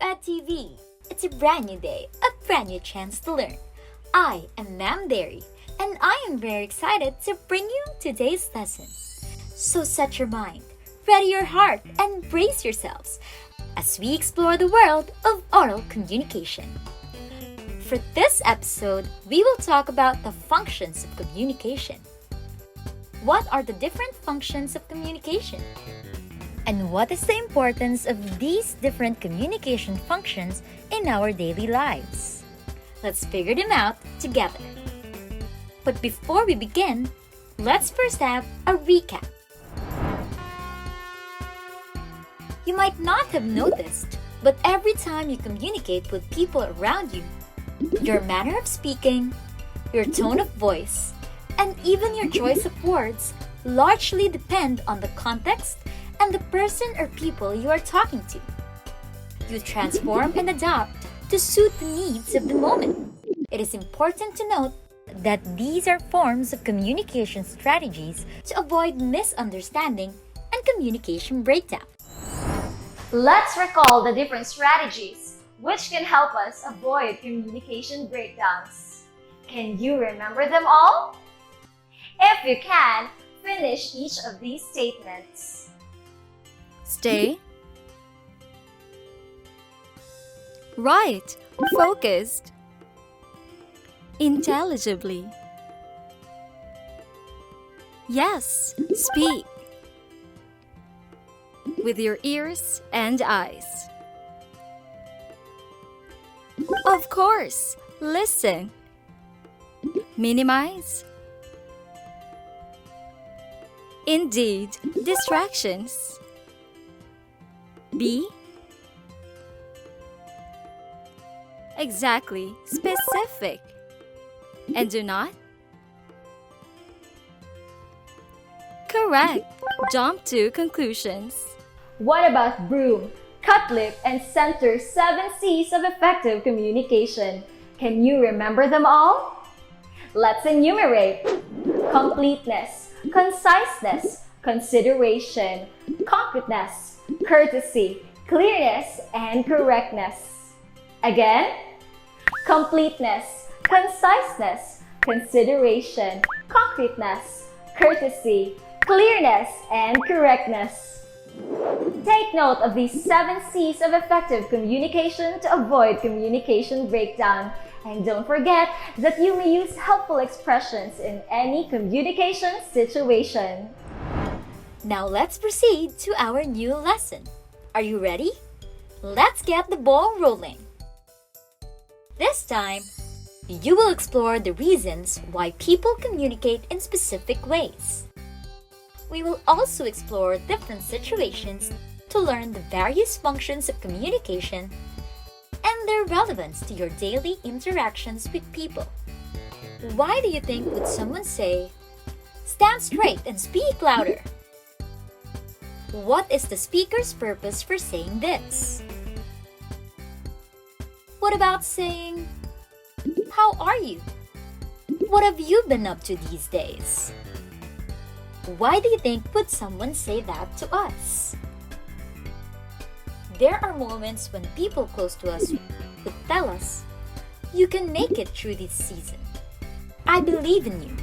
DepEd TV. It's a brand new day, a brand new chance to learn. I am Ma'am Derry, and I am very excited to bring you today's lesson. So set your mind, ready your heart, and brace yourselves as we explore the world of oral communication. For this episode, we will talk about the functions of communication. What are the different functions of communication? And what is the importance of these different communication functions in our daily lives? Let's figure them out together. But before we begin, let's first have a recap. You might not have noticed, but every time you communicate with people around you, your manner of speaking, your tone of voice, and even your choice of words largely depend on the context and the person or people you are talking to. You transform and adapt to suit the needs of the moment. It is important to note that these are forms of communication strategies to avoid misunderstanding and communication breakdown. Let's recall the different strategies which can help us avoid communication breakdowns. Can you remember them all? If you can, finish each of these statements. Stay. Right. Focused. Intelligibly. Yes. Speak. With your ears and eyes. Of course. Listen. Minimize. Indeed. Distractions. Be exactly specific and do not correct. Jump to conclusions. What about broom, cut lip, and center 7 C's of effective communication? Can you remember them all? Let's enumerate. Completeness, conciseness, consideration, concreteness, courtesy, clearness, and correctness. Again, completeness, conciseness, consideration, concreteness, courtesy, clearness, and correctness. Take note of these 7 C's of effective communication to avoid communication breakdown. And don't forget that you may use helpful expressions in any communication situation. Now let's proceed to our new lesson. Are you ready? Let's get the ball rolling. This time, you will explore the reasons why people communicate in specific ways. We will also explore different situations to learn the various functions of communication and their relevance to your daily interactions with people. Why do you think would someone say, "Stand straight and speak louder"? What is the speaker's purpose for saying this? What about saying, "How are you? What have you been up to these days?" Why do you think would someone say that to us? There are moments when people close to us would tell us, "You can make it through this season. I believe in you."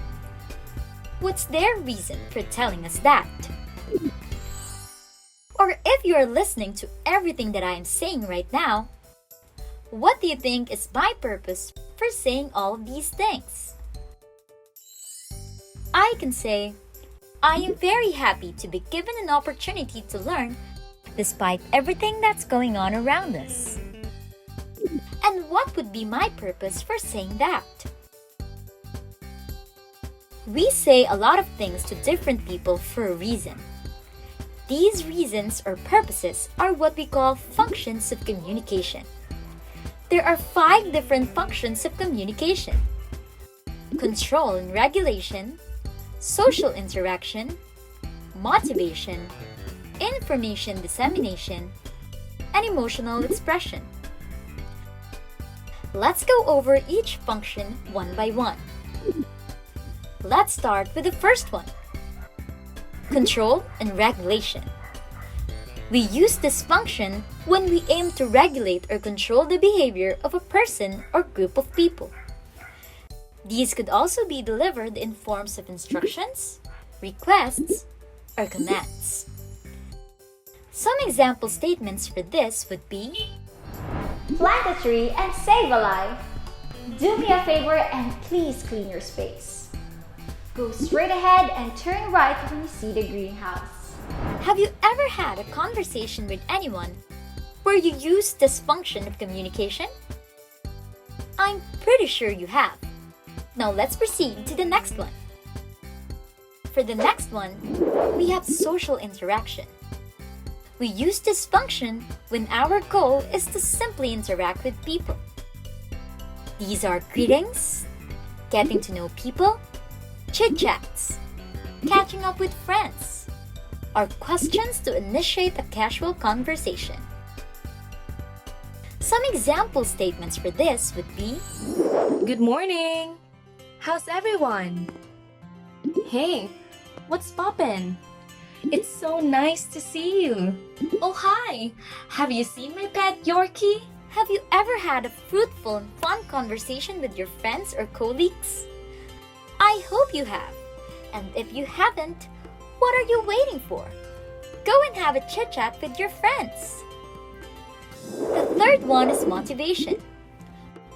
What's their reason for telling us that? Or if you are listening to everything that I am saying right now, what do you think is my purpose for saying all of these things? I can say, "I am very happy to be given an opportunity to learn despite everything that's going on around us." And what would be my purpose for saying that? We say a lot of things to different people for a reason. These reasons or purposes are what we call functions of communication. There are 5 different functions of communication: control and regulation, social interaction, motivation, information dissemination, and emotional expression. Let's go over each function one by one. Let's start with the first one: control and regulation. We use this function when we aim to regulate or control the behavior of a person or group of people. These could also be delivered in forms of instructions, requests, or commands. Some example statements for this would be: Plant a tree and save a life. Do me a favor and please clean your space. Go straight ahead and turn right when you see the greenhouse. Have you ever had a conversation with anyone where you used this function of communication? I'm pretty sure you have. Now let's proceed to the next one. For the next one, we have social interaction. We use this function when our goal is to simply interact with people. These are greetings, getting to know people, chit-chats, catching up with friends, or questions to initiate a casual conversation. Some example statements for this would be: Good morning! How's everyone? Hey, what's poppin'? It's so nice to see you. Oh, hi! Have you seen my pet Yorkie? Have you ever had a fruitful and fun conversation with your friends or colleagues? I hope you have. And if you haven't, what are you waiting for? Go and have a chit-chat with your friends. The third one is motivation.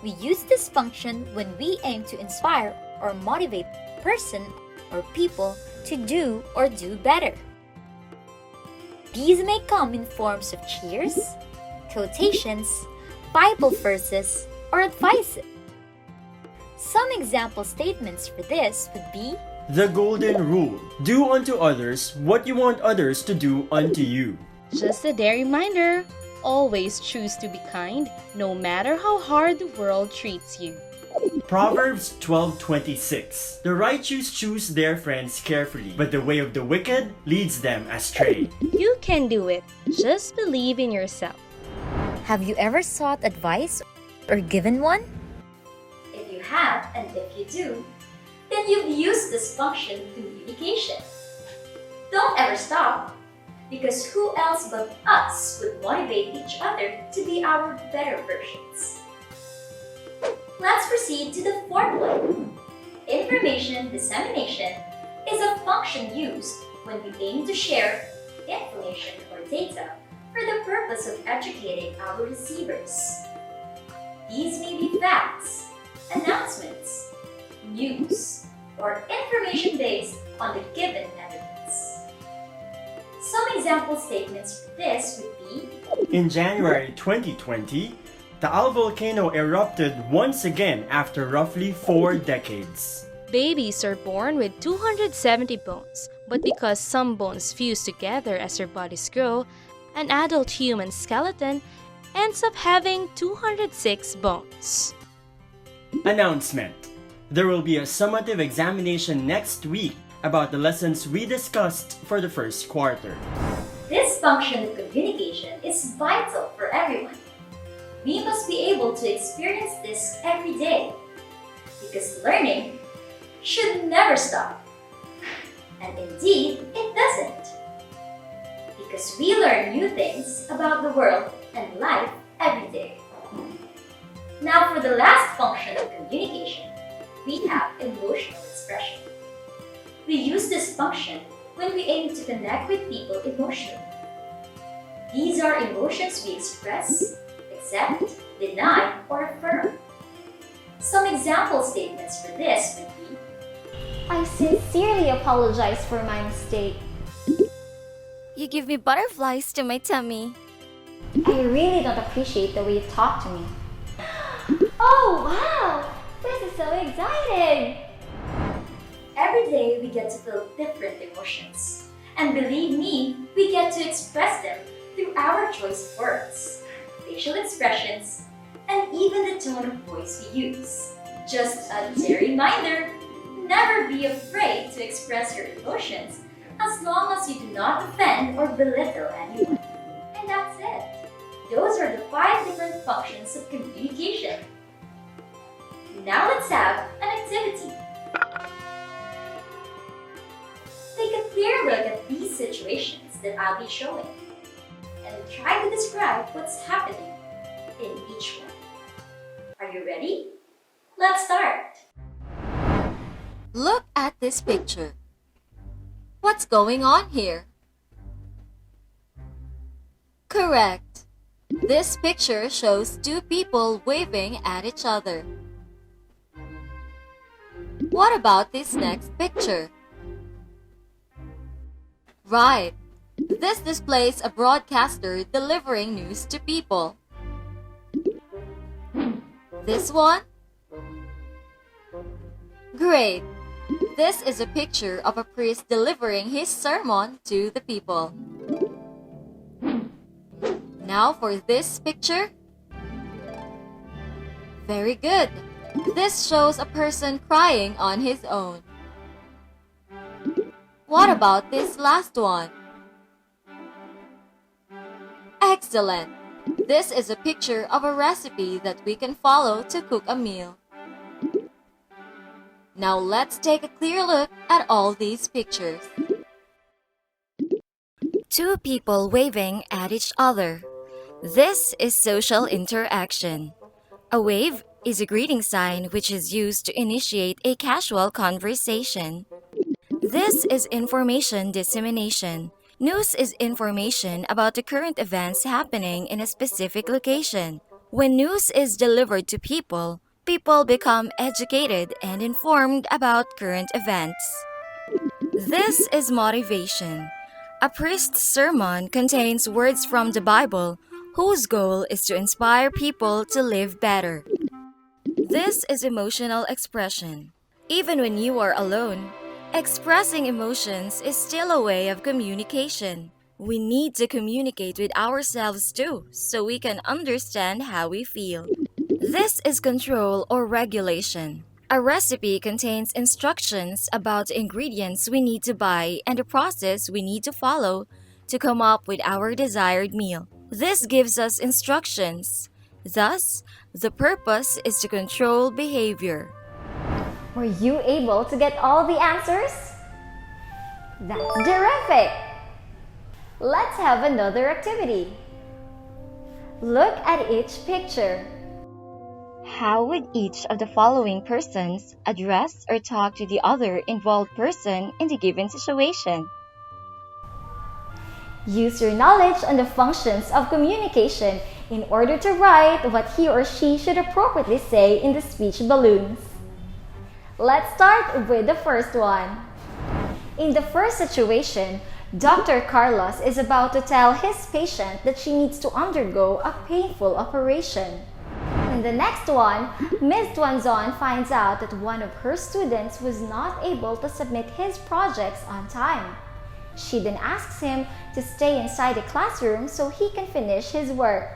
We use this function when we aim to inspire or motivate a person or people to do or do better. These may come in forms of cheers, quotations, Bible verses, or advices. Some example statements for this would be: The golden rule: do unto others what you want others to do unto you. Just a day reminder, always choose to be kind, no matter how hard the world treats you. Proverbs 12:26. The righteous choose their friends carefully, but the way of the wicked leads them astray. You can do it. Just believe in yourself. Have you ever sought advice or given one? If you have, and if you do, then you've used this function in communication. Don't ever stop, because who else but us would motivate each other to be our better versions? Let's proceed to the fourth one. Information dissemination is a function used when we aim to share information or data for the purpose of educating our receivers. These may be facts, announcements, news, or information based on the given evidence. Some example statements for this would be: In January 2020, the Al volcano erupted once again after roughly 4 decades. Babies are born with 270 bones, but because some bones fuse together as their bodies grow, an adult human skeleton ends up having 206 bones. Announcement: there will be a summative examination next week about the lessons we discussed for the first quarter. This function of communication is vital for everyone. We must be able to experience this every day, because learning should never stop. And indeed, it doesn't. Because we learn new things about the world and life every day. Now for the last function of communication, we have emotional expression. We use this function when we aim to connect with people emotionally. These are emotions we express, accept, deny, or affirm. Some example statements for this would be: I sincerely apologize for my mistake. You give me butterflies to my tummy. I really don't appreciate the way you talk to me. Oh, wow! This is so exciting! Every day we get to feel different emotions. And believe me, we get to express them through our choice words, facial expressions, and even the tone of voice we use. Just a dear reminder, never be afraid to express your emotions as long as you do not offend or belittle anyone. And that's it. Those are the 5 different functions of communication. Now let's have an activity. Take a clear look at these situations that I'll be showing. try to describe what's happening in each one. Are you ready? Let's start! Look at this picture. What's going on here? Correct. This picture shows two people waving at each other. What about this next picture? Right. This displays a broadcaster delivering news to people. This one? Great. This is a picture of a priest delivering his sermon to the people. Now for this picture. Very good. This shows a person crying on his own. What about this last one? Excellent! This is a picture of a recipe that we can follow to cook a meal. Now let's take a clear look at all these pictures. Two people waving at each other. This is social interaction. A wave is a greeting sign which is used to initiate a casual conversation. This is information dissemination. News is information about the current events happening in a specific location. When news is delivered to people, people become educated and informed about current events. This is motivation. A priest's sermon contains words from the Bible whose goal is to inspire people to live better. This is emotional expression. Even when you are alone, expressing emotions is still a way of communication. We need to communicate with ourselves too, so we can understand how we feel. This is control or regulation. A recipe contains instructions about the ingredients we need to buy and the process we need to follow to come up with our desired meal. This gives us instructions. Thus, the purpose is to control behavior. Were you able to get all the answers? That's terrific! Let's have another activity. Look at each picture. How would each of the following persons address or talk to the other involved person in the given situation? Use your knowledge on the functions of communication in order to write what he or she should appropriately say in the speech balloons. Let's start with the first one. In the first situation, Dr. Carlos is about to tell his patient that she needs to undergo a painful operation. In the next one, Ms. Duanzon finds out that one of her students was not able to submit his projects on time. She then asks him to stay inside the classroom so he can finish his work.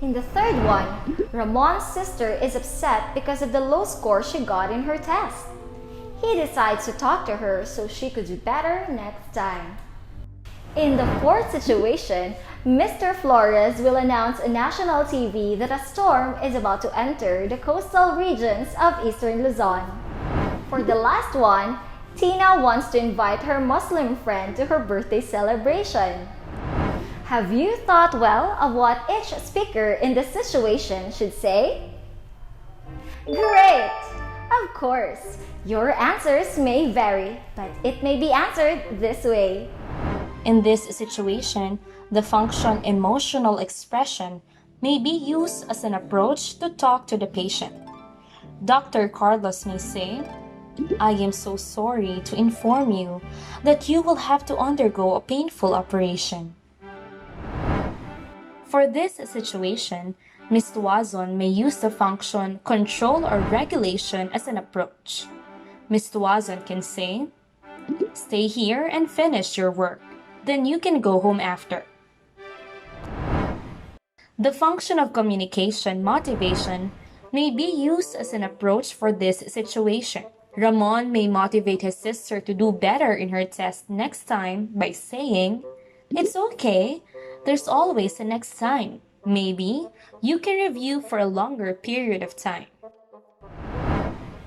In the third one, Ramon's sister is upset because of the low score she got in her test. He decides to talk to her so she could do better next time. In the fourth situation, Mr. Flores will announce on national TV that a storm is about to enter the coastal regions of eastern Luzon. For the last one, Tina wants to invite her Muslim friend to her birthday celebration. Have you thought well of what each speaker in this situation should say? Great! Of course, your answers may vary, but it may be answered this way. In this situation, the function emotional expression may be used as an approach to talk to the patient. Dr. Carlos may say, "I am so sorry to inform you that you will have to undergo a painful operation." For this situation, Ms. Tuazon may use the function control or regulation as an approach. Ms. Tuazon can say, "Stay here and finish your work. Then you can go home after." The function of communication motivation may be used as an approach for this situation. Ramon may motivate his sister to do better in her test next time by saying, "It's okay, there's always a next time. Maybe you can review for a longer period of time."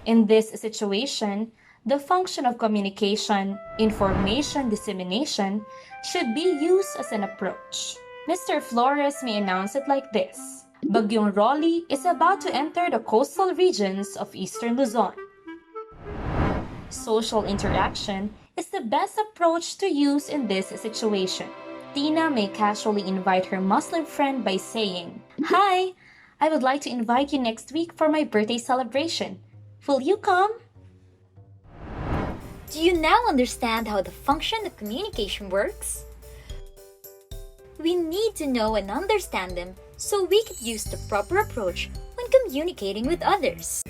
In this situation, the function of communication, information dissemination, should be used as an approach. Mr. Flores may announce it like this: Bagyong Rolly is about to enter the coastal regions of eastern Luzon. Social interaction is the best approach to use in this situation. Tina may casually invite her Muslim friend by saying, "Hi, I would like to invite you next week for my birthday celebration. Will you come?" Do you now understand how the function of communication works? We need to know and understand them so we can use the proper approach when communicating with others.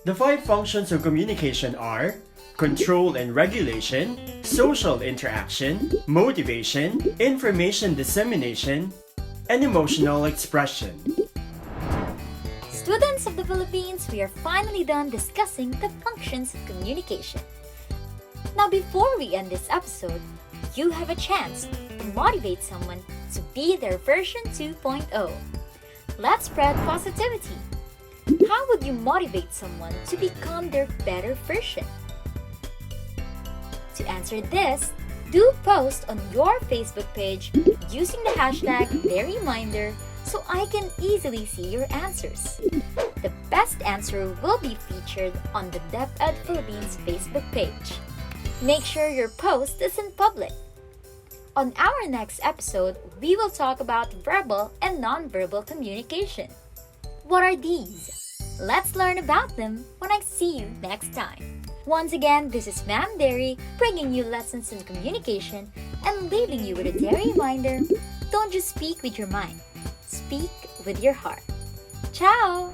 The 5 functions of communication are control and regulation, social interaction, motivation, information dissemination, and emotional expression. Students of the Philippines, we are finally done discussing the functions of communication. Now, before we end this episode, you have a chance to motivate someone to be their version 2.0. Let's spread positivity. How would you motivate someone to become their better version? To answer this, do post on your Facebook page using the hashtag #TheReminder so I can easily see your answers. The best answer will be featured on the DepEd Philippines Facebook page. Make sure your post is in public. On our next episode, we will talk about verbal and nonverbal communication. What are these? Let's learn about them when I see you next time. Once again, this is Ma'am Derry bringing you lessons in communication and leaving you with a daily reminder: don't just speak with your mind, speak with your heart. Ciao!